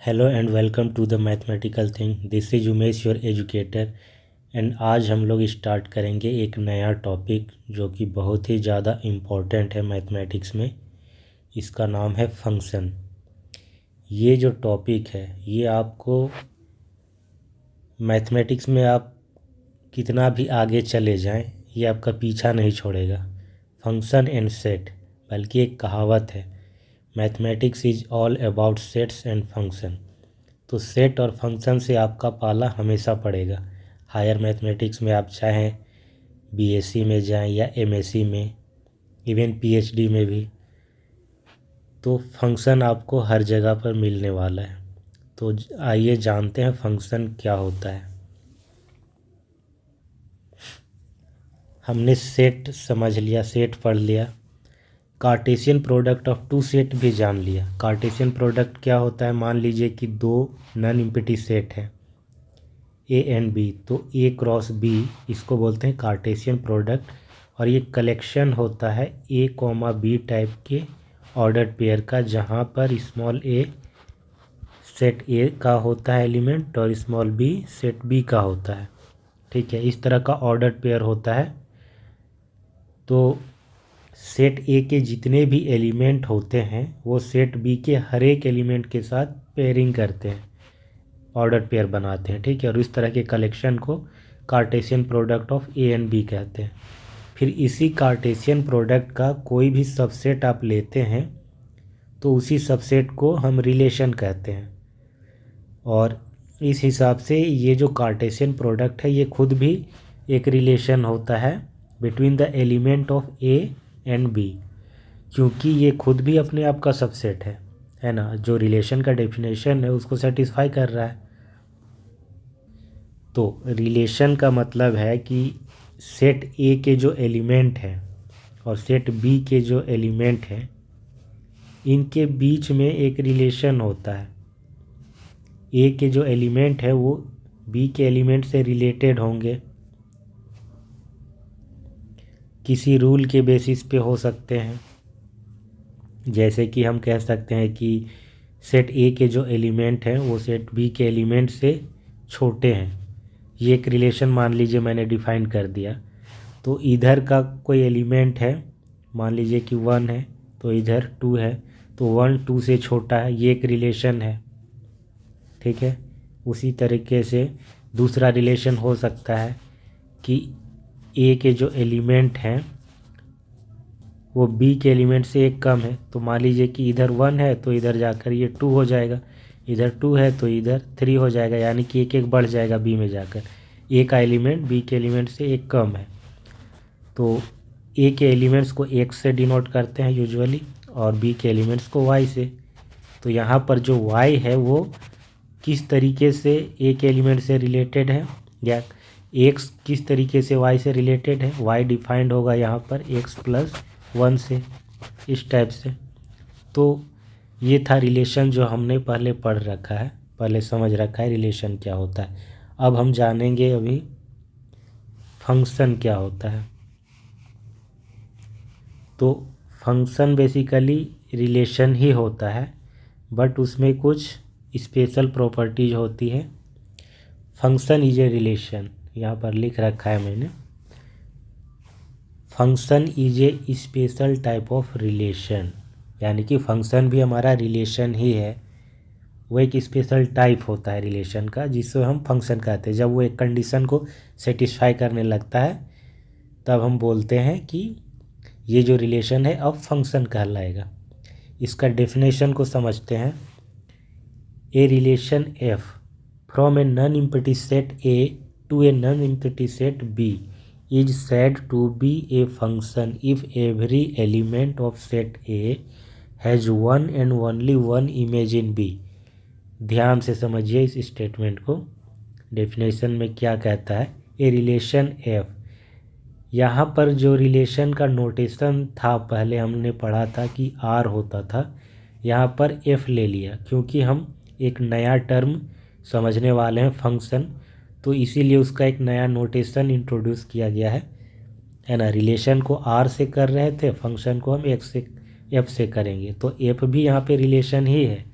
Hello and welcome to the mathematical thing. This is Umesh your educator. And आज हम लोग start करेंगे एक नया टॉपिक जो कि बहुत ही ज़्यादा इम्पोर्टेंट है मैथमेटिक्स में। इसका नाम है फंक्शन। ये जो टॉपिक है ये आपको मैथमेटिक्स में आप कितना भी आगे चले जाएं ये आपका पीछा नहीं छोड़ेगा। फंक्शन एंड सेट, बल्कि एक कहावत है, mathematics is all about sets and function. तो सेट और फंक्शन से आपका पाला हमेशा पड़ेगा। हायर मैथमेटिक्स में आप चाहें बीएससी में जाएं या एमएससी में, इवन पीएचडी में भी, तो फंक्शन आपको हर जगह पर मिलने वाला है। तो आइए जानते हैं फंक्शन क्या होता है। हमने सेट समझ लिया, सेट पढ़ लिया। Cartesian product of two set भी जान लिया। कार्टेशियन प्रोडक्ट क्या होता है? मान लीजिए कि दो नॉन एम्प्टी सेट हैं ए एंड बी, तो ए क्रॉस बी, इसको बोलते हैं कार्टेशियन प्रोडक्ट। और ये कलेक्शन होता है ए कॉमा बी टाइप के ऑर्डर्ड पेयर का, जहाँ पर स्मॉल ए सेट ए का होता है एलिमेंट और स्मॉल बी सेट बी का होता है। ठीक है, इस तरह का ऑर्डर्ड पेयर होता है। तो सेट ए के जितने भी एलिमेंट होते हैं वो सेट बी के हर एक एलिमेंट के साथ पेयरिंग करते हैं, ऑर्डर पेयर बनाते हैं। ठीक है, और इस तरह के कलेक्शन को Cartesian product of A and B कहते हैं। फिर इसी कार्टेशियन प्रोडक्ट का कोई भी सबसेट आप लेते हैं तो उसी सबसेट को हम रिलेशन कहते हैं। और इस हिसाब से ये जो कार्टेशियन प्रोडक्ट है ये खुद भी एक रिलेशन होता है between the element of A and B, क्योंकि ये खुद भी अपने आप का सबसेट है ना। जो रिलेशन का डेफिनेशन है उसको सेटिस्फाई कर रहा है। तो रिलेशन का मतलब है कि सेट ए के जो एलिमेंट हैं और सेट बी के जो एलिमेंट हैं इनके बीच में एक रिलेशन होता है। ए के जो एलिमेंट है वो बी के एलिमेंट से रिलेटेड होंगे, किसी रूल के बेसिस पे हो सकते हैं। जैसे कि हम कह सकते हैं कि सेट ए के जो एलिमेंट हैं वो सेट बी के एलिमेंट से छोटे हैं। ये एक रिलेशन मान लीजिए मैंने डिफाइन कर दिया। तो इधर का कोई एलिमेंट है, मान लीजिए कि 1 है, तो इधर 2 है, तो 1 2 से छोटा है, ये एक रिलेशन है। ठीक है, उसी तरीके से दूसरा रिलेशन हो सकता है कि ए के जो एलिमेंट हैं वो बी के एलिमेंट से एक कम है। तो मान लीजिए कि इधर 1 है तो इधर जाकर ये 2 हो जाएगा, इधर 2 है तो इधर 3 हो जाएगा, यानी कि एक एक बढ़ जाएगा बी में जाकर। ए का एलिमेंट बी के एलिमेंट से एक कम है। तो ए के एलिमेंट्स को x से डिनोट करते हैं यूजुअली और बी के एलिमेंट्स को y से। तो यहाँ पर जो y है वो किस तरीके से ए के एलिमेंट से रिलेटेड है या x किस तरीके से y से रिलेटेड है, y डिफाइंड होगा यहाँ पर x प्लस 1 से, इस टाइप से। तो ये था रिलेशन जो हमने पहले पढ़ रखा है, पहले समझ रखा है रिलेशन क्या होता है। अब हम जानेंगे अभी फंक्शन क्या होता है। तो फंक्शन बेसिकली रिलेशन ही होता है, बट उसमें कुछ स्पेशल प्रॉपर्टीज होती है। फंक्शन इज ए रिलेशन, यहाँ पर लिख रखा है मैंने, function is a special type of relation, यानी कि फंक्शन भी हमारा रिलेशन ही है। वो एक स्पेशल टाइप होता है रिलेशन का जिसको हम फंक्शन कहते हैं। जब वो एक कंडीशन को सेटिस्फाई करने लगता है तब हम बोलते हैं कि ये जो रिलेशन है अब फंक्शन कहलाएगा। इसका डेफिनेशन को समझते हैं। A relation F from a non empty set A to a non empty set B is said to be a function if every element of set A has one and only one image in B. ध्यान से समझिए इस statement को। Definition में क्या कहता है, ए relation F, यहाँ पर जो रिलेशन का नोटेशन था पहले हमने पढ़ा था कि आर होता था, यहाँ पर एफ ले लिया क्योंकि हम एक नया टर्म समझने वाले हैं फंक्शन, तो इसीलिए उसका एक नया नोटेशन इंट्रोड्यूस किया गया है ना। रिलेशन को आर से कर रहे थे, फंक्शन को हम एफ से करेंगे, तो एफ भी यहाँ पे रिलेशन ही है।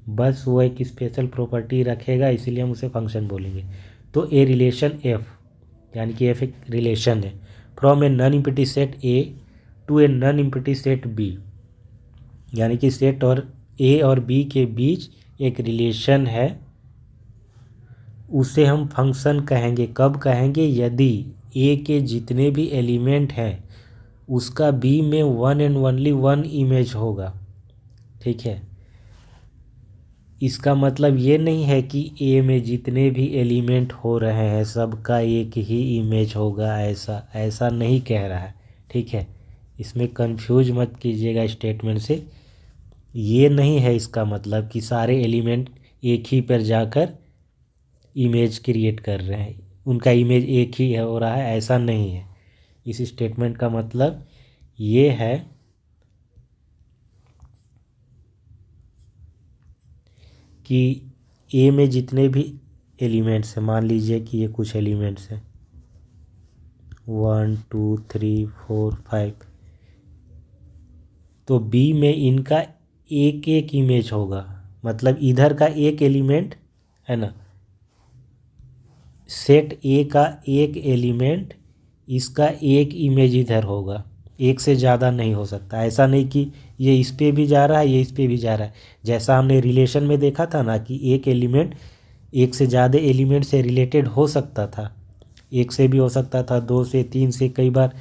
बस वो एक स्पेशल प्रॉपर्टी रखेगा, इसीलिए हम उसे फंक्शन बोलेंगे। तो ए रिलेशन एफ, यानी कि एफ एक रिलेशन है from a non empty set A to a non empty set B, यानी कि सेट और ए और बी के बीच एक रिलेशन है, उसे हम फंक्शन कहेंगे। कब कहेंगे? यदि ए के जितने भी एलिमेंट हैं उसका बी में one and only one image होगा। ठीक है, इसका मतलब ये नहीं है कि ए में जितने भी एलिमेंट हो रहे हैं सबका एक ही इमेज होगा, ऐसा नहीं कह रहा है। ठीक है, इसमें कंफ्यूज मत कीजिएगा स्टेटमेंट से। ये नहीं है इसका मतलब कि सारे एलिमेंट एक ही पर जाकर इमेज क्रिएट कर रहे हैं, उनका इमेज एक ही हो रहा है, ऐसा नहीं है। इस स्टेटमेंट का मतलब ये है कि ए में जितने भी एलिमेंट्स हैं, मान लीजिए कि ये कुछ एलिमेंट्स हैं 1 2 3 4 5, तो बी में इनका एक एक इमेज होगा। मतलब इधर का एक एलिमेंट है ना, सेट ए का एक एलिमेंट, इसका एक इमेज इधर होगा, एक से ज़्यादा नहीं हो सकता। ऐसा नहीं कि ये इस पे भी जा रहा है, ये इस पे भी जा रहा है। जैसा हमने रिलेशन में देखा था ना कि एक एलिमेंट एक से ज़्यादा एलिमेंट से रिलेटेड हो सकता था, एक से भी हो सकता था, दो से, तीन से, कई बार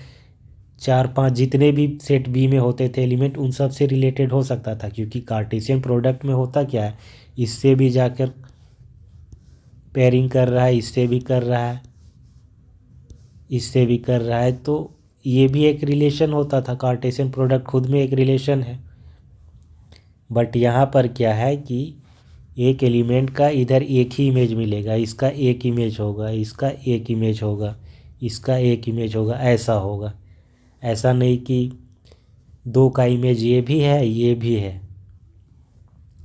चार पांच, जितने भी सेट बी में होते थे एलिमेंट उन सब से रिलेटेड हो सकता था। क्योंकि कार्टेशियन प्रोडक्ट में होता क्या है, इससे भी जाकर पेयरिंग कर रहा है, इससे भी कर रहा है, इससे भी कर रहा है, तो ये भी एक रिलेशन होता था। कार्टेशियन प्रोडक्ट खुद में एक रिलेशन है। बट यहाँ पर क्या है कि एक एलिमेंट का इधर एक ही इमेज मिलेगा, इसका एक इमेज होगा, इसका एक इमेज होगा, इसका एक इमेज होगा, ऐसा होगा। ऐसा नहीं कि दो का इमेज ये भी है ये भी है।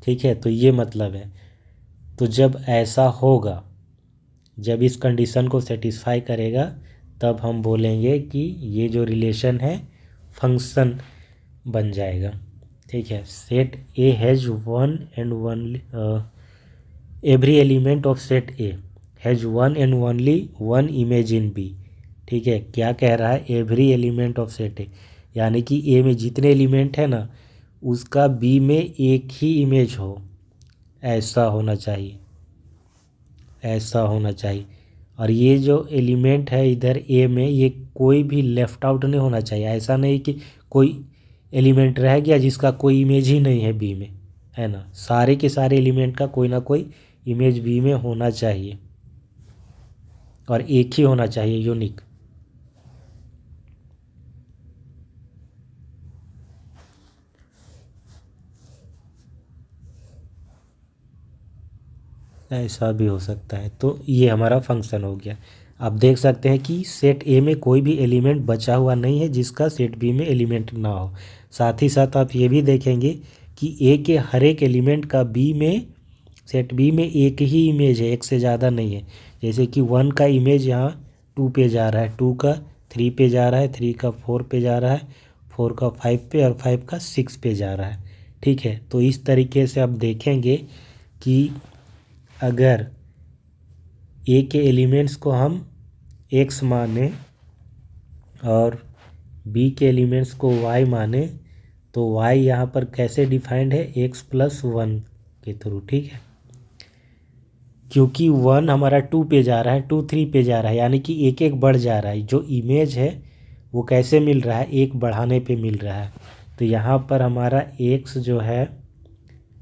ठीक है, तो ये मतलब है। तो जब ऐसा होगा, जब इस कंडीशन को सेटिस्फाई करेगा, तब हम बोलेंगे कि ये जो रिलेशन है फंक्शन बन जाएगा। ठीक है, set A has one and only every element of set A has one and only one image in B. ठीक है, क्या कह रहा है? Every element of set A, यानी कि ए में जितने एलिमेंट है ना उसका बी में एक ही इमेज हो, ऐसा होना चाहिए, ऐसा होना चाहिए। और ये जो एलिमेंट है इधर ए में, ये कोई भी लेफ़्ट आउट नहीं होना चाहिए। ऐसा नहीं कि कोई एलिमेंट रह गया जिसका कोई इमेज ही नहीं है बी में, है ना। सारे के सारे एलिमेंट का कोई ना कोई इमेज बी में होना चाहिए और एक ही होना चाहिए, यूनिक। ऐसा भी हो सकता है। तो ये हमारा फंक्शन हो गया। आप देख सकते हैं कि सेट ए में कोई भी एलिमेंट बचा हुआ नहीं है जिसका सेट बी में एलिमेंट ना हो। साथ ही साथ आप ये भी देखेंगे कि ए के हर एक एलिमेंट का बी में, सेट बी में एक ही इमेज है, एक से ज़्यादा नहीं है। जैसे कि 1 का इमेज यहाँ 2 पे जा रहा है, 2 का 3 पे जा रहा है, 3 का 4 पे जा रहा है, 4 का 5 पे और 5 का 6 पे जा रहा है। ठीक है, तो इस तरीके से आप देखेंगे कि अगर ए के एलिमेंट्स को हम एक्स माने और बी के एलिमेंट्स को वाई माने, तो वाई यहाँ पर कैसे डिफाइंड है? एक्स प्लस वन के थ्रू। ठीक है, क्योंकि 1 हमारा 2 पे जा रहा है, 2 3 पे जा रहा है, यानी कि एक एक बढ़ जा रहा है। जो इमेज है वो कैसे मिल रहा है? एक बढ़ाने पे मिल रहा है। तो यहाँ पर हमारा एक्स जो है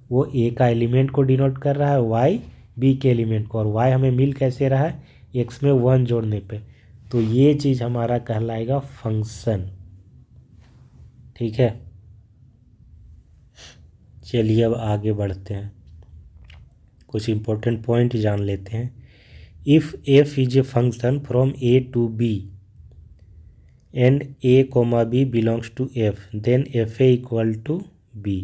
वो ए का एलिमेंट को डिनोट कर रहा है, वाई बी के एलिमेंट को, और वाई हमें मिल कैसे रहा है? एक्स में 1 जोड़ने पे। तो ये चीज़ हमारा कहलाएगा फंक्शन। ठीक है, चलिए अब आगे बढ़ते हैं, कुछ इम्पोर्टेंट पॉइंट जान लेते हैं। If F is a function from A to B and A comma B belongs to F, then F A equal to B.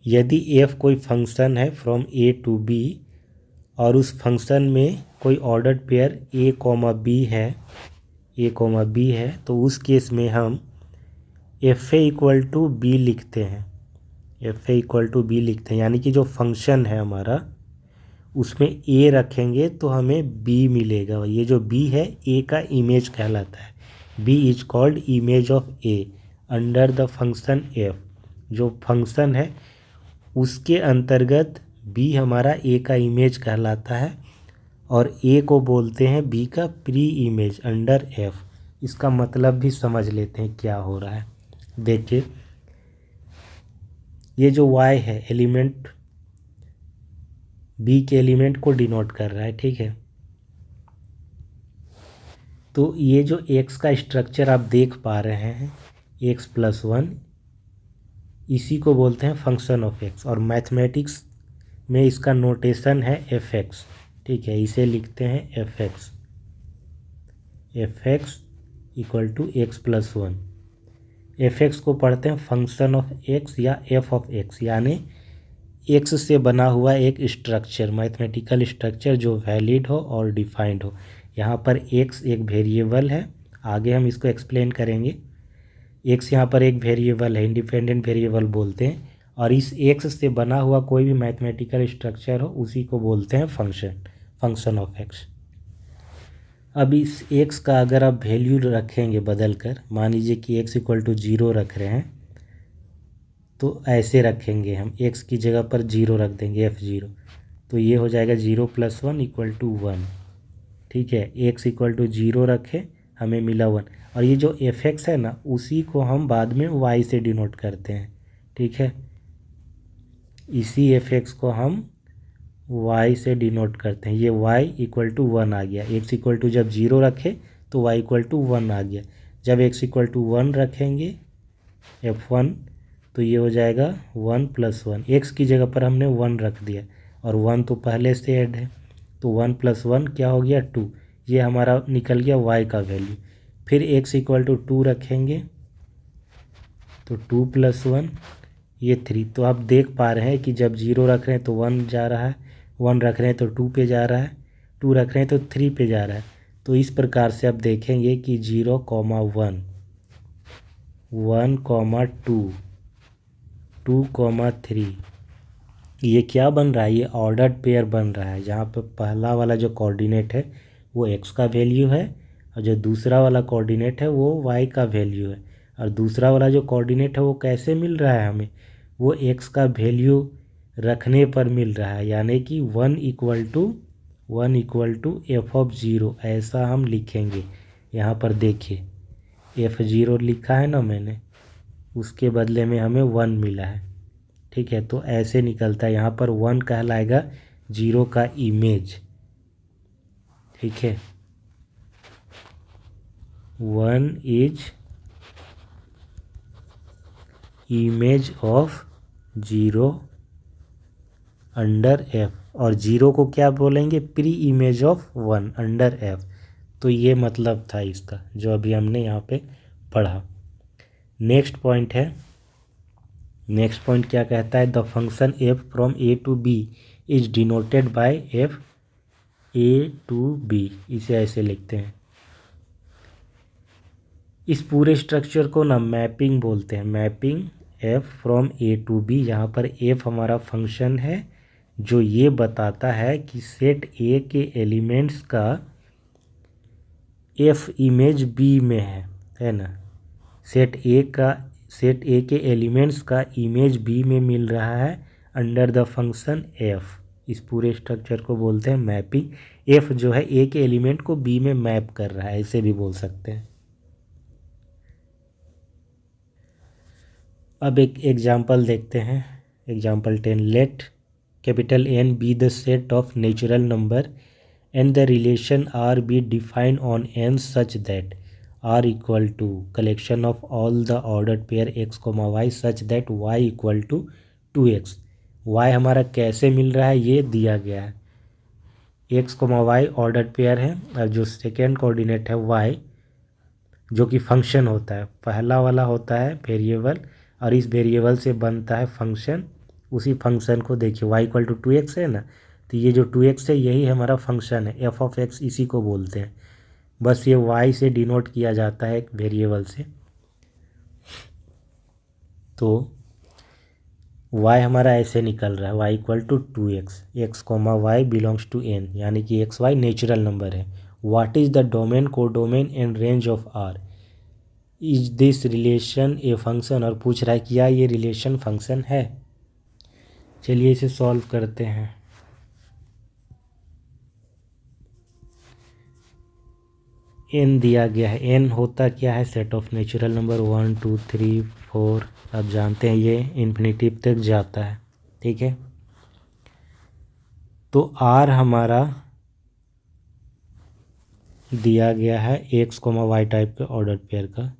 यदि एफ कोई फंक्शन है फ्रॉम ए टू बी और उस फंक्शन में कोई ordered pair A comma B है, A comma B है, तो उस केस में हम F A equal to B लिखते हैं। F A equal to B लिखते हैं, यानी कि जो फंक्शन है हमारा उसमें ए रखेंगे तो हमें बी मिलेगा। ये जो बी है ए का इमेज कहलाता है। B is called image of A under the function F. जो फंक्शन है उसके अंतर्गत बी हमारा ए का इमेज कहलाता है और ए को बोलते हैं बी का प्री इमेज अंडर एफ। इसका मतलब भी समझ लेते हैं क्या हो रहा है। देखिए ये जो y है एलिमेंट बी के एलिमेंट को डिनोट कर रहा है, ठीक है। तो ये जो x का स्ट्रक्चर आप देख पा रहे हैं x+1, इसी को बोलते हैं फंक्शन ऑफ x और मैथमेटिक्स में इसका नोटेशन है fx, ठीक है। इसे लिखते हैं fx equal to x+1। fx को पढ़ते हैं फंक्शन ऑफ x या f ऑफ x, यानी x से बना हुआ एक स्ट्रक्चर, मैथमेटिकल स्ट्रक्चर जो वैलिड हो और डिफाइंड हो। यहाँ पर x एक वेरिएबल है, आगे हम इसको एक्सप्लेन करेंगे। x यहाँ पर एक वेरिएबल है, इंडिपेंडेंट वेरिएबल बोलते हैं, और इस x से बना हुआ कोई भी मैथमेटिकल स्ट्रक्चर हो उसी को बोलते हैं फंक्शन ऑफ x। अब इस x का अगर आप वैल्यू रखेंगे बदल कर, मान लीजिए कि x इक्वल टू 0 रख रहे हैं, तो ऐसे रखेंगे हम, x की जगह पर 0 रख देंगे f0, तो ये हो जाएगा 0 + 1 इक्वल टू 1, ठीक है। x इक्वल टू 0 रखे, हमें मिला 1, और ये जो fx है ना उसी को हम बाद में y से डिनोट करते हैं, ठीक है। इसी fx को हम y से डिनोट करते हैं। ये y इक्वल टू 1 आ गया। x इक्वल टू जब 0 रखे तो y इक्वल टू 1 आ गया। जब x इक्वल टू 1 रखेंगे f1, तो ये हो जाएगा 1 + 1। x की जगह पर हमने 1 रख दिया और 1 तो पहले से ऐड है, तो 1 + 1 क्या हो गया 2। ये हमारा निकल गया y का वैल्यू। फिर x इक्वल टू 2 रखेंगे तो 2 + 1 ये 3। तो आप देख पा रहे हैं कि जब 0 रख रहे हैं तो 1 जा रहा है, 1 रख रहे हैं तो 2 पे जा रहा है, 2 रख रहे हैं तो 3 पे जा रहा है। तो इस प्रकार से आप देखेंगे कि 0, 1, 1, 2, 2, 3, ये क्या बन रहा है, ये ऑर्डर्ड पेयर बन रहा है। जहाँ पर पहला वाला जो कोऑर्डिनेट है वो x का वैल्यू है और जो दूसरा वाला कोऑर्डिनेट है वो y का वैल्यू है। और दूसरा वाला जो कोऑर्डिनेट है वो कैसे मिल रहा है हमें, वो x का वैल्यू रखने पर मिल रहा है, यानी कि 1 इक्वल टू f(0), ऐसा हम लिखेंगे। यहाँ पर देखिए f0 लिखा है ना मैंने, उसके बदले में हमें 1 मिला है, ठीक है। तो ऐसे निकलता है, यहाँ पर 1 कहलाएगा 0 का इमेज, ठीक है। 1 is image of 0 under f, और 0 को क्या बोलेंगे, pre image of 1 under f। तो ये मतलब था इसका जो अभी हमने यहाँ पे पढ़ा। नेक्स्ट पॉइंट क्या कहता है, the function f from a to b is denoted by f a to b। इसे ऐसे लिखते हैं। इस पूरे स्ट्रक्चर को ना मैपिंग बोलते हैं, mapping f from a to b। यहाँ पर f हमारा फंक्शन है जो ये बताता है कि सेट a के एलिमेंट्स का f इमेज b में है ना। सेट a के एलिमेंट्स का इमेज b में मिल रहा है अंडर द फंक्शन f। इस पूरे स्ट्रक्चर को बोलते हैं मैपिंग। f जो है a के एलिमेंट को b में मैप कर रहा है, ऐसे भी बोल सकते हैं। अब एक एग्जाम्पल देखते हैं। Example 10, let N be the set of natural number and the relation R be defined on n such that R equal to collection of all the ordered pair x, y such that y equal to 2x। y हमारा कैसे मिल रहा है ये दिया गया है। x, y ordered pair है और जो सेकेंड कोऑर्डिनेट है y जो कि फंक्शन होता है। पहला वाला होता है वेरिएबल और इस वेरिएबल से बनता है फंक्शन। उसी फंक्शन को देखिए y इक्वल टू 2x है ना, तो ये जो 2x है यही हमारा फंक्शन है f ऑफ x, इसी को बोलते हैं। बस ये y से डिनोट किया जाता है एक वेरिएबल से। तो y हमारा ऐसे निकल रहा है, y equal to 2x, x comma Y belongs to n, यानी कि एक्स वाई नेचुरल नंबर है। What is the domain, codomain and range of R, is this relation a function, और पूछ रहा है कि क्या ये रिलेशन फंक्शन है। चलिए इसे सॉल्व करते हैं। n दिया गया है, n होता क्या है, सेट ऑफ नेचुरल नंबर 1 2 3 4, आप जानते हैं ये इन्फिनिटिव तक जाता है, ठीक है। तो r हमारा दिया गया है x कोमा वाई टाइप के ऑर्डर पेयर का,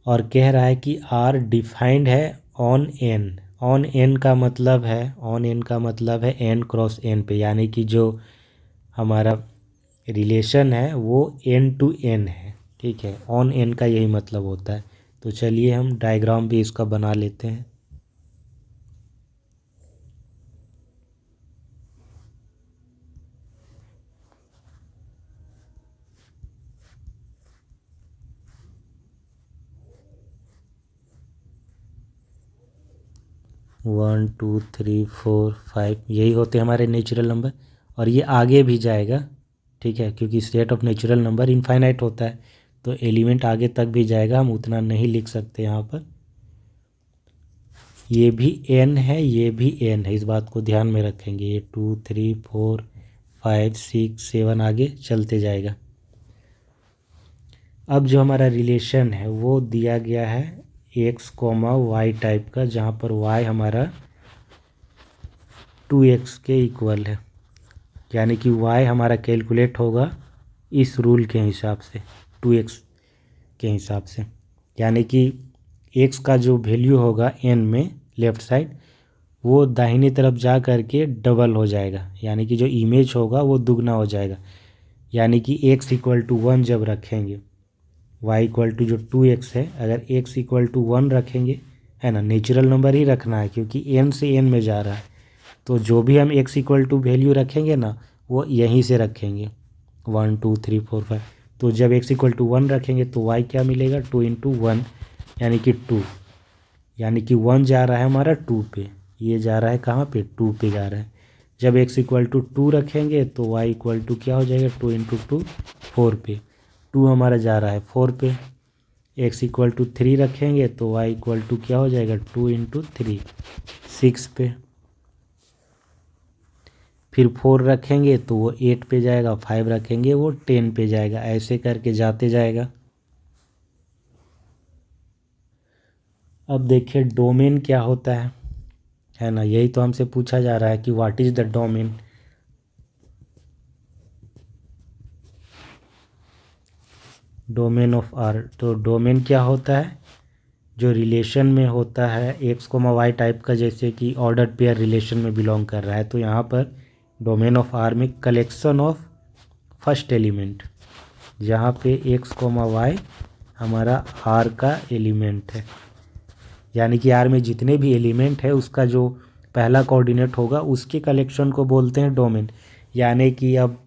और कह रहा है कि r डिफाइंड है ऑन n। ऑन n का मतलब है, ऑन n का मतलब है n क्रॉस n पे, यानी कि जो हमारा रिलेशन है वो n टू n है, ठीक है। ऑन n का यही मतलब होता है। तो चलिए हम डायग्राम भी इसका बना लेते हैं। One two three four five, यही होते हैं हमारे नेचुरल नंबर, और ये आगे भी जाएगा, ठीक है, क्योंकि set of natural number infinite होता है, तो एलिमेंट आगे तक भी जाएगा, हम उतना नहीं लिख सकते यहाँ पर। ये भी n है, ये भी n है, इस बात को ध्यान में रखेंगे। ये 2 3 4 5 6 7 आगे चलते जाएगा। अब जो हमारा रिलेशन है वो दिया गया है x कॉमा वाई टाइप का, जहाँ पर y हमारा 2x के इक्वल है, यानी कि y हमारा कैलकुलेट होगा इस रूल के हिसाब से, 2x के हिसाब से, यानी कि x का जो वैल्यू होगा n में लेफ़्ट साइड, वो दाहिनी तरफ जा कर के डबल हो जाएगा, यानी कि जो इमेज होगा वो दुगना हो जाएगा। यानी कि x इक्वल टू 1 जब रखेंगे, y इक्वल टू जो 2x है, अगर x इक्वल टू 1 रखेंगे, है ना, नेचुरल नंबर ही रखना है क्योंकि n से n में जा रहा है, तो जो भी हम x इक्वल टू वैल्यू रखेंगे ना वो यहीं से रखेंगे, 1 2 3 4 5। तो जब x इक्वल टू 1 रखेंगे तो y क्या मिलेगा, 2 इंटू 1, यानी कि 2, यानी कि 1 जा रहा है हमारा 2 पे, ये जा रहा है कहाँ पे, 2 पे जा रहा है। जब x इक्वल टू 2 रखेंगे तो y इक्वल टू क्या हो जाएगा, 2 इंटू 2 4 पे, 2 हमारा जा रहा है 4 पे। x इक्वल टू 3 रखेंगे तो y इक्वल टू क्या हो जाएगा, 2 इंटू 3 6 पे। फिर 4 रखेंगे तो वो 8 पे जाएगा, 5 रखेंगे वो 10 पे जाएगा, ऐसे करके जाते जाएगा। अब देखिए डोमेन क्या होता है ना, यही तो हमसे पूछा जा रहा है कि what is the domain. Domain of R, तो डोमेन क्या होता है, जो रिलेशन में होता है एक्स कोमा वाई टाइप का, जैसे कि ऑर्डर पेयर रिलेशन में बिलोंग कर रहा है, तो यहाँ पर डोमेन ऑफ आर में कलेक्शन ऑफ फर्स्ट एलिमेंट, जहाँ पे एक्स कोमा वाई हमारा आर का एलिमेंट है, यानी कि आर में जितने भी एलिमेंट है उसका जो पहला कोऑर्डिनेट होगा उसके कलेक्शन को बोलते हैं डोमेन। यानी कि अब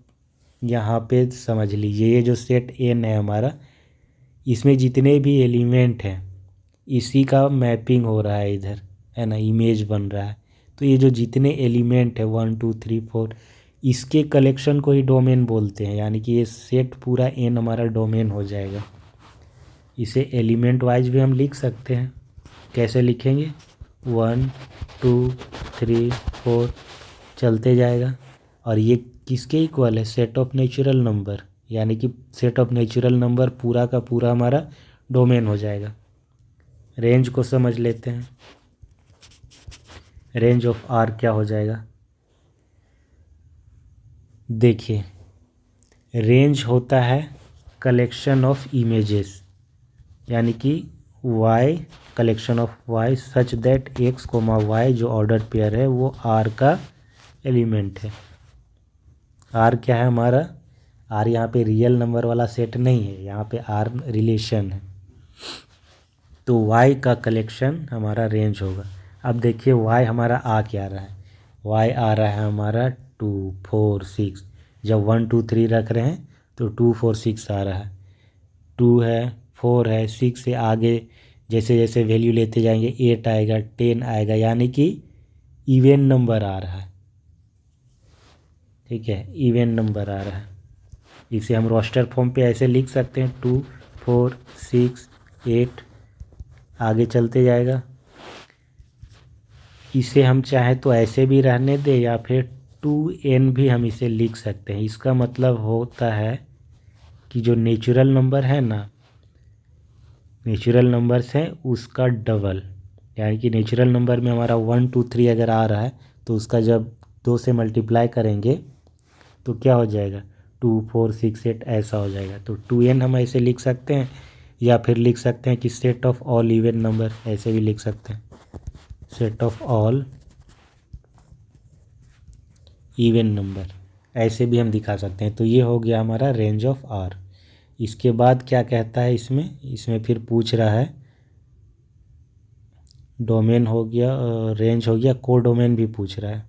यहाँ पे समझ लीजिए, ये जो सेट एन है हमारा, इसमें जितने भी एलिमेंट हैं इसी का मैपिंग हो रहा है इधर, है ना, इमेज बन रहा है। तो ये जो जितने एलिमेंट है 1 2 3 4, इसके कलेक्शन को ही डोमेन बोलते हैं, यानी कि ये सेट पूरा एन हमारा डोमेन हो जाएगा। इसे एलिमेंट वाइज भी हम लिख सकते हैं, कैसे लिखेंगे, 1 2 3 4 चलते जाएगा, और ये किसके इक्वल है, सेट ऑफ नेचुरल नंबर, यानी कि सेट ऑफ नेचुरल नंबर पूरा का पूरा हमारा डोमेन हो जाएगा। रेंज को समझ लेते हैं, रेंज ऑफ आर क्या हो जाएगा। देखिए रेंज होता है कलेक्शन ऑफ इमेजेस, यानी कि y collection of y such that x comma Y जो ऑर्डर पेयर है वो r का एलिमेंट है। r क्या है हमारा, r यहाँ पे रियल नंबर वाला सेट नहीं है, यहाँ पे r रिलेशन है, तो y का कलेक्शन हमारा रेंज होगा। अब देखिए y हमारा आ क्या रहा है, y आ रहा है हमारा 2 4 6, जब 1 2 3 रख रहे हैं तो 2 4 6 आ रहा है, 2 है 4 है 6 से आगे जैसे जैसे वैल्यू लेते जाएंगे 8 आएगा, 10 आएगा, यानी कि इवन नंबर आ रहा है। ठीक है, इवन नंबर आ रहा है। इसे हम रोस्टर फॉर्म पे ऐसे लिख सकते हैं 2, 4, 6, 8, आगे चलते जाएगा। इसे हम चाहे तो ऐसे भी रहने दें या फिर 2n भी हम इसे लिख सकते हैं। इसका मतलब होता है कि जो नेचुरल नंबर है ना, नेचुरल नंबर्स हैं उसका डबल, यानी कि नेचुरल नंबर में हमारा 1, 2, 3 अगर आ रहा है तो उसका जब 2 से मल्टीप्लाई करेंगे तो क्या हो जाएगा, 2, 4, 6, 8 ऐसा हो जाएगा। तो 2n हम ऐसे लिख सकते हैं, या फिर लिख सकते हैं कि set of all even number, ऐसे भी लिख सकते हैं, set of all even number, ऐसे भी हम दिखा सकते हैं। तो ये हो गया हमारा रेंज ऑफ आर। इसके बाद क्या कहता है इसमें फिर पूछ रहा है, डोमेन हो गया, रेंज हो गया, कोडोमेन भी पूछ रहा है।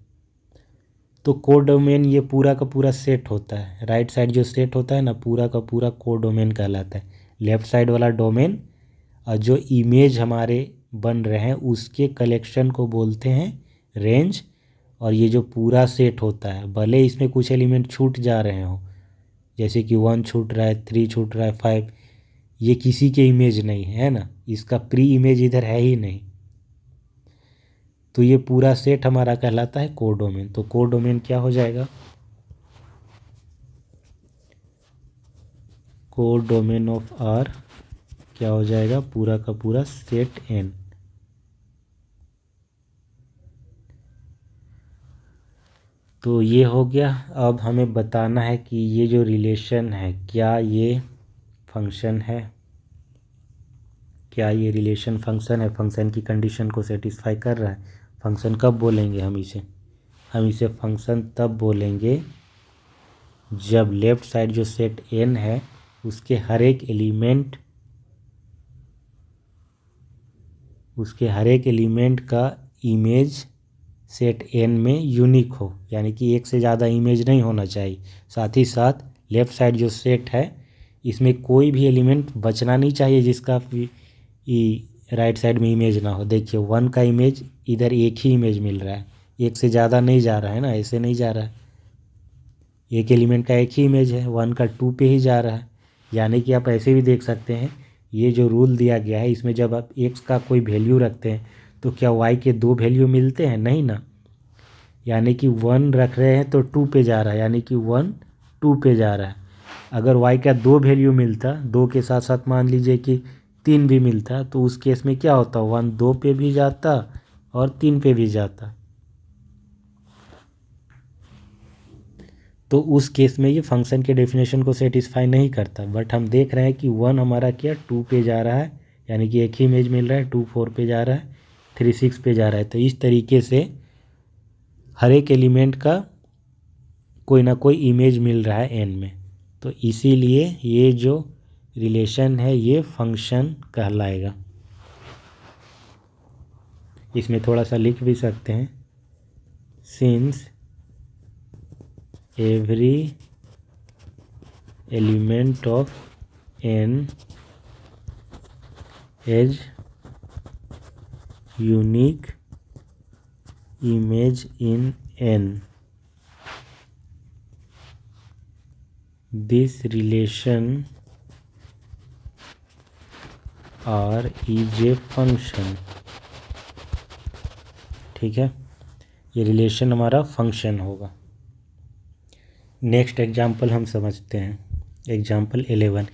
तो कोडोमेन ये पूरा का पूरा सेट होता है। राइट साइड जो सेट होता है ना, पूरा का पूरा कोडोमेन कहलाता है। लेफ्ट साइड वाला डोमेन, और जो इमेज हमारे बन रहे हैं उसके कलेक्शन को बोलते हैं रेंज। और ये जो पूरा सेट होता है, भले इसमें कुछ एलिमेंट छूट जा रहे हो, जैसे कि 1 छूट रहा है, 3 छूट रहा है, 5, ये किसी के इमेज नहीं है ना, इसका प्री इमेज इधर है ही नहीं। तो ये पूरा सेट हमारा कहलाता है कोडोमेन। तो कोडोमेन क्या हो जाएगा, कोडोमेन ऑफ आर क्या हो जाएगा, पूरा का पूरा सेट एन। तो ये हो गया। अब हमें बताना है कि ये जो रिलेशन है, क्या ये फंक्शन है, क्या ये रिलेशन फंक्शन है, फंक्शन की कंडीशन को सेटिस्फाई कर रहा है। फंक्शन कब बोलेंगे हम इसे फंक्शन तब बोलेंगे जब लेफ्ट साइड जो सेट एन है उसके हर एक एलिमेंट का इमेज सेट एन में यूनिक हो, यानी कि एक से ज़्यादा इमेज नहीं होना चाहिए। साथ ही साथ लेफ़्ट साइड जो सेट है इसमें कोई भी एलिमेंट बचना नहीं चाहिए जिसका राइट साइड में इमेज ना हो। देखिए 1 का इमेज इधर एक ही इमेज मिल रहा है, एक से ज़्यादा नहीं जा रहा है ना, ऐसे नहीं जा रहा है। एक एलिमेंट का एक ही इमेज है, 1 का 2 पे ही जा रहा है। यानी कि आप ऐसे भी देख सकते हैं, ये जो रूल दिया गया है इसमें जब आप x का कोई वैल्यू रखते हैं तो क्या y के 2 वैल्यू मिलते हैं, नहीं ना। यानी कि 1 रख रहे हैं तो 2 पे जा रहा है, यानी कि 1 2 पे जा रहा है। अगर y का 2 वैल्यू मिलता, 2 के साथ साथ मान लीजिए कि 3 भी मिलता, तो उस केस में क्या होता, 1 2 पे भी जाता और 3 पे भी जाता। तो उस केस में ये फंक्शन के डेफिनेशन को सेटिस्फाई नहीं करता। बट हम देख रहे हैं कि 1 हमारा क्या 2 पे जा रहा है, यानी कि एक ही इमेज मिल रहा है, 2 4 पे जा रहा है, 3 6 पे जा रहा है। तो इस तरीके से हर एक एलिमेंट का कोई ना कोई इमेज मिल रहा है एन में। तो इसीलिए ये जो रिलेशन है ये फंक्शन कहलाएगा। इसमें थोड़ा सा लिख भी सकते हैं, since every element of N has unique image in N, this relation R is a function. ठीक है, ये रिलेशन हमारा फंक्शन होगा। नेक्स्ट एग्जाम्पल हम समझते हैं। Example 11,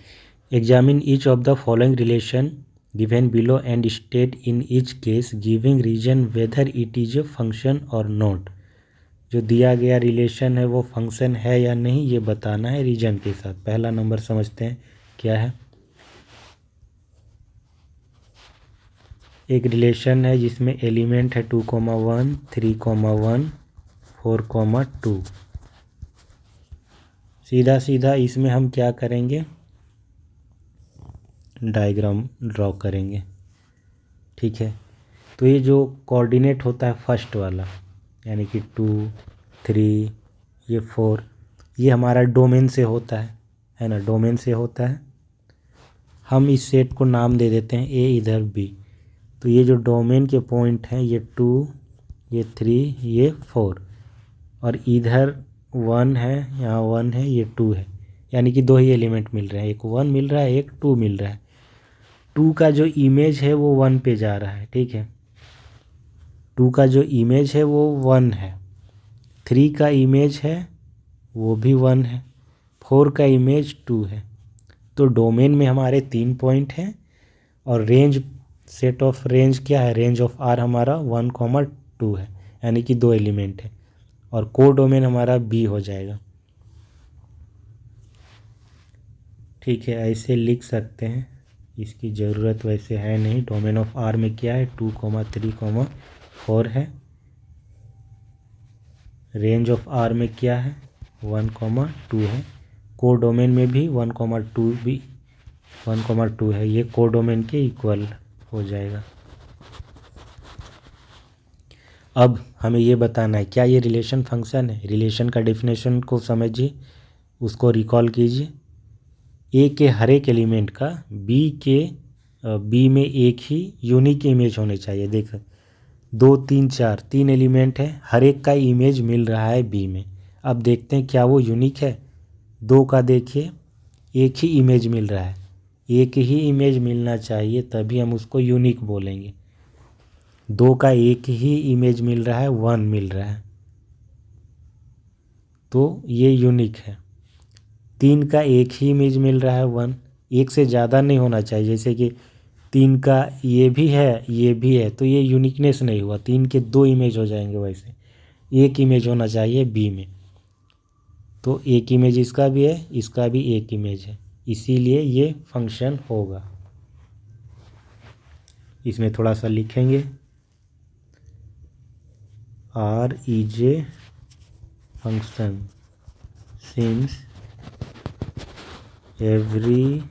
examine each of the following relation given below and state in each case giving reason whether it is a function और not. जो दिया गया रिलेशन है वो फंक्शन है या नहीं ये बताना है रीजन के साथ। पहला नंबर समझते हैं क्या है। एक रिलेशन है जिसमें एलिमेंट है 2,1, 3,1, 4,2। सीधा सीधा इसमें हम क्या करेंगे, डायग्राम ड्रॉ करेंगे। ठीक है, तो ये जो कोऑर्डिनेट होता है फर्स्ट वाला, यानी कि 2, 3, ये 4, ये हमारा डोमेन से होता है ना, डोमेन से होता है। हम इस सेट को नाम दे देते हैं ए, इधर बी। तो ये जो डोमेन के पॉइंट हैं ये 2, ये 3, ये 4, और इधर 1 है, यहाँ 1 है, ये 2 है, यानी कि 2 ही एलिमेंट मिल रहे हैं, एक 1 मिल रहा है, एक 2 मिल रहा है। 2 का जो इमेज है वो 1 पे जा रहा है, ठीक है। 2 का जो इमेज है वो 1 है। 3 का इमेज है वो भी 1 है। 4 का इमेज 2 है। तो डोमेन में हमारे 3 पॉइंट हैं और रेंज, सेट ऑफ रेंज क्या है, रेंज ऑफ आर हमारा 1,2 है, यानी कि 2 एलिमेंट है, और को डोमेन हमारा बी हो जाएगा। ठीक है, ऐसे लिख सकते हैं, इसकी ज़रूरत वैसे है नहीं। डोमेन ऑफ आर में क्या है, 2, 3, 4 है। रेंज ऑफ आर में क्या है, 1,2 है। को डोमेन में भी 1,2 है, ये को डोमेन के इक्वल हो जाएगा। अब हमें ये बताना है क्या ये रिलेशन फंक्शन है। रिलेशन का डेफिनेशन को समझिए, उसको रिकॉल कीजिए। ए के हर एक एलिमेंट का बी में एक ही यूनिक इमेज होने चाहिए। देखो 2, 3, 4 3 एलिमेंट है, हर एक का इमेज मिल रहा है बी में। अब देखते हैं क्या वो यूनिक है। 2 का देखिए एक ही इमेज मिल रहा है, एक ही इमेज मिलना चाहिए तभी हम उसको यूनिक बोलेंगे। 2 का एक ही इमेज मिल रहा है, 1 मिल रहा है, तो ये यूनिक है। 3 का एक ही इमेज मिल रहा है, 1, एक से ज़्यादा नहीं होना चाहिए। जैसे कि 3 का ये भी है, ये भी है, तो ये यूनिकनेस नहीं हुआ। 3 के 2 इमेज हो जाएंगे, वैसे एक इमेज होना चाहिए बी में। तो एक इमेज इसका भी है, इसका भी एक इमेज है, इसीलिए ये फंक्शन होगा। इसमें थोड़ा सा लिखेंगे, R is a function since every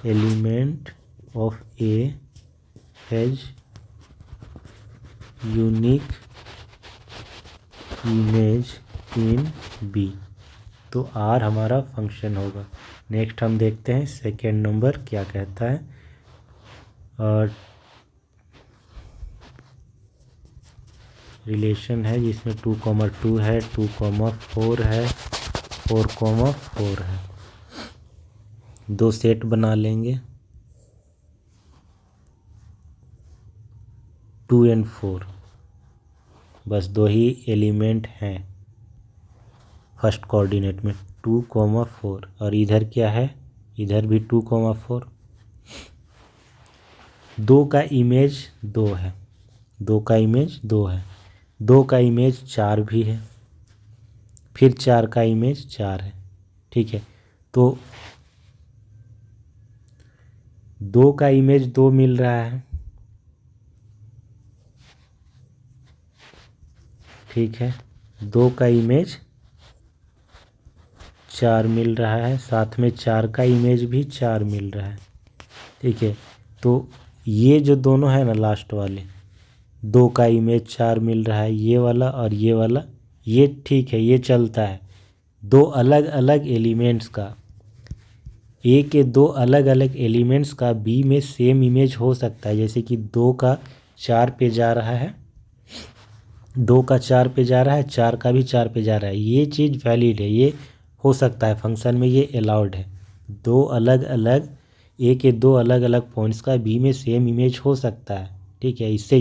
element of A has unique image in B। तो R हमारा फंक्शन होगा। नेक्स्ट हम देखते हैं सेकेंड नंबर क्या कहता है। और रिलेशन है जिसमें 2,2 है, 2,4 है, 4,4 है। 2 सेट बना लेंगे, 2 और 4, बस 2 ही एलिमेंट हैं फर्स्ट कोऑर्डिनेट में, 2,4। और इधर क्या है, इधर भी 2,4। 2 का इमेज 2 है, 2 का इमेज 2 है, 2 का इमेज 4 भी है, फिर 4 का इमेज 4 है। ठीक है, तो 2 का इमेज 2 मिल रहा है, ठीक है। 2 का इमेज 4 मिल रहा है, साथ में 4 का इमेज भी 4 मिल रहा है, ठीक है। तो ये जो दोनों है ना लास्ट वाले, 2 का इमेज 4 मिल रहा है, ये वाला और ये वाला, ये ठीक है, ये चलता है। 2 अलग अलग एलिमेंट्स का, ए के 2 अलग अलग एलिमेंट्स का बी में सेम इमेज हो सकता है। जैसे कि 2 का 4 पे जा रहा है, 2 का 4 पे जा रहा है, 4 का भी 4 पे जा रहा है, ये चीज़ वैलिड है, ये हो सकता है फंक्शन में, ये अलाउड है। 2 अलग अलग, ए के 2 अलग अलग पॉइंट्स का बी में सेम इमेज हो सकता है, ठीक है। इससे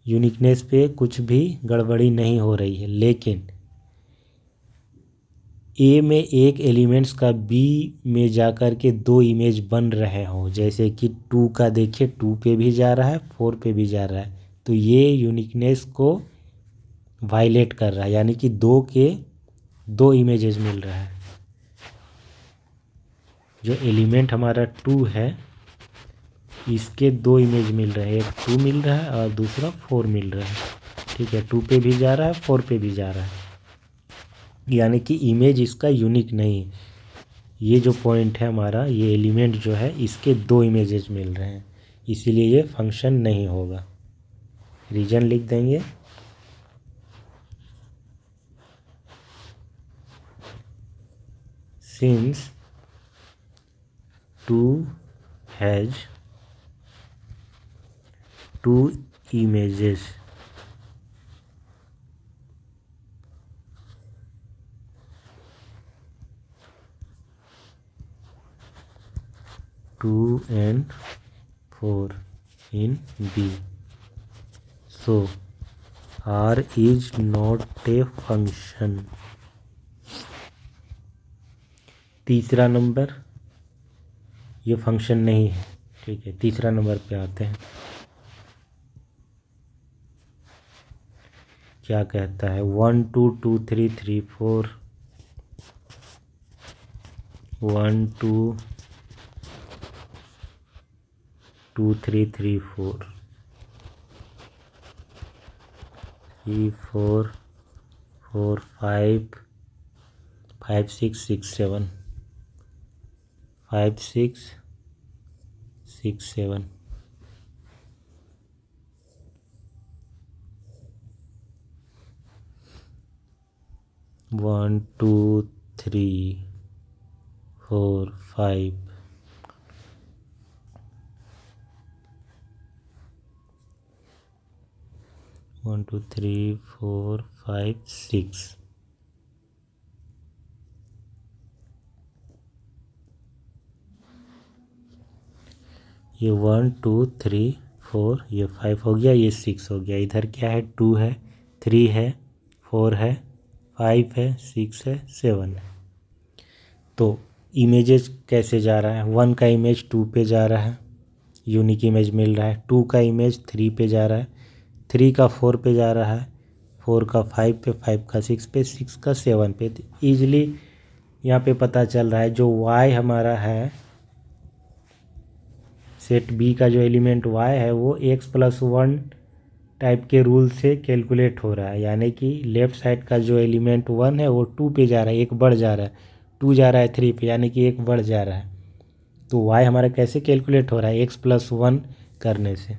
यूनिकनेस पे कुछ भी गड़बड़ी नहीं हो रही है। लेकिन ए में एक एलिमेंट्स का बी में जाकर के 2 इमेज बन रहे हों, जैसे कि 2 का देखिए 2 पे भी जा रहा है, 4 पे भी जा रहा है, तो ये यूनिकनेस को वायलेट कर रहा है, यानी कि 2 के 2 इमेजेस मिल रहा है। जो एलिमेंट हमारा 2 है इसके 2 इमेज मिल रहे हैं, एक 2 मिल रहा है और दूसरा 4 मिल रहा है, ठीक है। 2 पे भी जा रहा है, 4 पे भी जा रहा है, यानी कि इमेज इसका यूनिक नहीं है। ये जो पॉइंट है हमारा, ये एलिमेंट जो है इसके 2 इमेजेस मिल रहे हैं, इसीलिए ये फंक्शन नहीं होगा। रीजन लिख देंगे, since 2 has 2 images. Two and 4 in B. So R is not a function. तीसरा नंबर, ये फंक्शन नहीं है, ठीक है। तीसरा नंबर पे आते हैं, क्या कहता है 1 2 2 3 3 4 1 2 2 3 3 4 3 4 4 5 5 6 6 7 5 6 6 7 1 2 3 4 5 1 2 3 4 5 6 ये 1 2 3 4 ये 5 हो गया, ये 6 हो गया। इधर क्या है 2 है 3 है 4 है 5 है 6 है 7 है। तो इमेजेस कैसे जा रहा है, 1 का इमेज 2 पे जा रहा है, यूनिक इमेज मिल रहा है। 2 का इमेज 3 पे जा रहा है, 3 का 4 पे जा रहा है, 4 का 5 पे, 5 का 6 पे, 6 का 7 पे। ईजिली यहाँ पे पता चल रहा है जो y हमारा है, सेट बी का जो एलिमेंट y है वो x+1 टाइप के रूल से कैलकुलेट हो रहा है। यानी कि लेफ़्ट साइड का जो एलिमेंट 1 है वो 2 पे जा रहा है, एक बढ़ जा रहा है, 2 जा रहा है 3 पे, यानी कि एक बढ़ जा रहा है। तो y हमारा कैसे कैलकुलेट हो रहा है, x+1 करने से।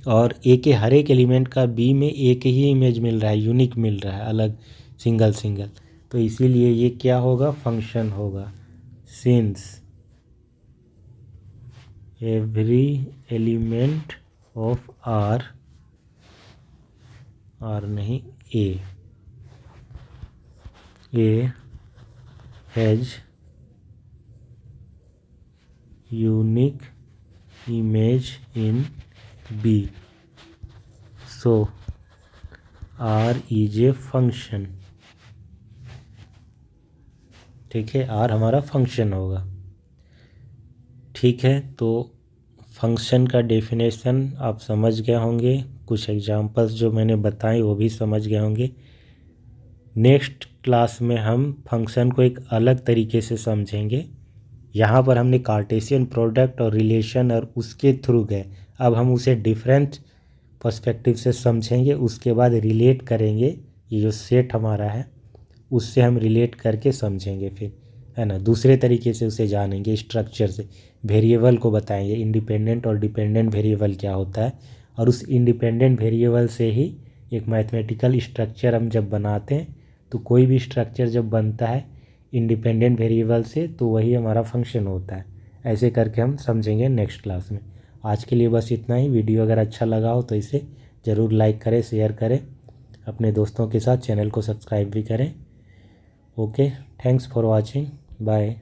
और a के हर एक एलिमेंट का b में एक ही इमेज मिल रहा है, यूनिक मिल रहा है, अलग सिंगल सिंगल। तो इसीलिए ये क्या होगा, फंक्शन होगा। Since every element of R नहीं A has unique image in B, so R is a function. ठीक है, R हमारा फंक्शन होगा। ठीक है, तो फंक्शन का डेफिनेशन आप समझ गए होंगे, कुछ एग्जांपल्स जो मैंने बताए वो भी समझ गए होंगे। नेक्स्ट क्लास में हम फंक्शन को एक अलग तरीके से समझेंगे। यहाँ पर हमने कार्टेशियन प्रोडक्ट और रिलेशन और उसके थ्रू गए, अब हम उसे डिफरेंट पर्सपेक्टिव से समझेंगे। उसके बाद रिलेट करेंगे, ये जो सेट हमारा है उससे हम रिलेट करके समझेंगे, फिर है ना, दूसरे तरीके से उसे जानेंगे, स्ट्रक्चर से। वेरिएबल को बताएंगे, इंडिपेंडेंट और डिपेंडेंट वेरिएबल क्या होता है, और उस इंडिपेंडेंट वेरिएबल से ही एक मैथमेटिकल स्ट्रक्चर हम जब बनाते हैं, तो कोई भी स्ट्रक्चर जब बनता है इंडिपेंडेंट वेरिएबल से तो वही हमारा फंक्शन होता है। ऐसे करके हम समझेंगे नेक्स्ट क्लास में। आज के लिए बस इतना ही। वीडियो अगर अच्छा लगा हो तो इसे ज़रूर लाइक करें, शेयर करें, अपने दोस्तों के साथ चैनल को सब्सक्राइब भी करें। Okay, thanks for watching, bye.